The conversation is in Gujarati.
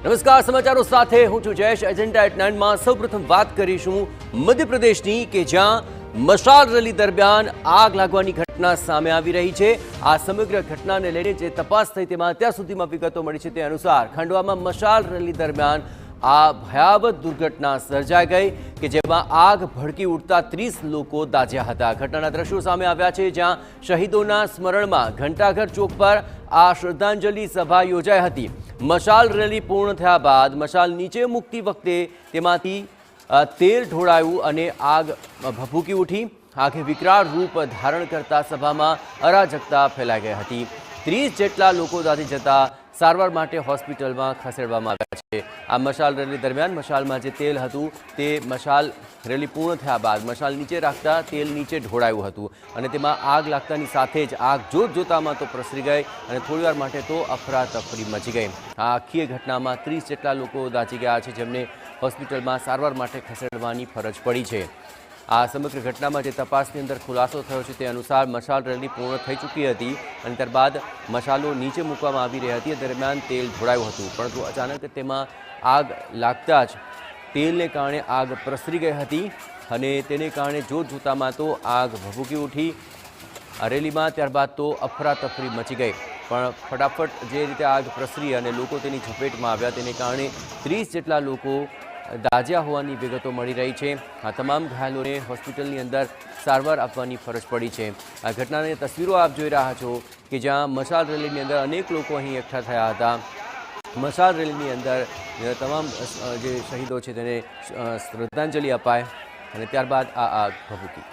નમસ્કાર, સમાચારો સાથે હું છું જયેશ. એજન્ડા એટ 9 માં સૌપ્રથમ વાત કરીશું મધ્યપ્રદેશની કે જ્યાં મશાલ રેલી દરમિયાન આગ લાગવાની ઘટના સામે આવી રહી છે. આ સમગ્ર ઘટનાને લઈને જે તપાસ થઈ તેમાં અત્યાર સુધીમાં વિગતો મળી છે તે અનુસાર ખંડવામાં મશાલ રેલી દરમિયાન આ ભયાવહ દુર્ઘટના સર્જાઈ ગઈ કે જેમાં આગ ભડકી ઉઠતા 30 લોકો દાઝ્યા હતા. ઘટનાના દ્રશ્યો સામે આવ્યા છે જ્યાં શહીદોના સ્મરણમાં ઘંટાઘર ચોક પર આ શ્રદ્ધાંજલિ સભા યોજાઈ હતી. મશાલ રેલી પૂર્ણ થયા બાદ મશાલ નીચે મૂકતી વખતે તેમાંથી તેલ ઢોળાયું અને આગ ભભૂકી ઉઠી. આગે વિકરાળ રૂપ ધારણ કરતા સભામાં અરાજકતા ફેલાઈ ગઈ હતી. 30 જેટલા લોકો દાઝી જતા સારવાર માટે હોસ્પિટલમાં ખસેડવામાં આવ્યા છે. આ મશાલ રેલી દરમિયાન મશાલમાં જે તેલ હતું તે મશાલ રેલી પૂર્ણ થયા બાદ મશાલ નીચે રાખતા તેલ નીચે ઢોળાયું હતું અને તેમાં આગ લાગતાની સાથે જ આગ જોતજોતામાં તો પ્રસરી ગઈ અને થોડીવાર માટે તો અફરાતફરી મચી ગઈ. આ આખી ઘટનામાં 30 જેટલા લોકો દાઝી ગયા છે જેમને હોસ્પિટલમાં સારવાર માટે ખસેડવાની ફરજ પડી છે. આ સમગ્ર ઘટનામાં જે તપાસની અંદર ખુલાસો થયો છે તે અનુસાર મશાલ રેલી પૂર્ણ થઈ ચૂકી હતી અને ત્યારબાદ મશાલો નીચે મૂકવામાં આવી રહી હતી. દરમિયાન તેલ ઢોળાયું હતું પરંતુ અચાનક તેમાં આગ લાગતા જ તેલને કારણે આગ પ્રસરી ગઈ હતી અને તેને કારણે જોતજોતામાં તો આગ ભભૂકી ઉઠી આ રેલીમાં. ત્યારબાદ તો અફરાતફરી મચી ગઈ પણ ફટાફટ જે રીતે આગ પ્રસરી અને લોકો તેની ઝપેટમાં આવ્યા તેને કારણે 30 જેટલા લોકો દાઝ્યા હોવાની વિગતો મળી રહી છે. આ તમામ ઘાયલોને હોસ્પિટલની અંદર સારવાર આપવાની ફરજ પડી છે. આ ઘટનાની તસવીરો આપ જોઈ રહ્યા છો કે જ્યાં મશાલ રેલીની અંદર અનેક લોકો અહીં એકઠા થયા હતા. મશાલ રેલીની અંદર તમામ જે શહીદો છે તેને શ્રદ્ધાંજલિ અપાય અને ત્યારબાદ આ આગ ભભૂકી.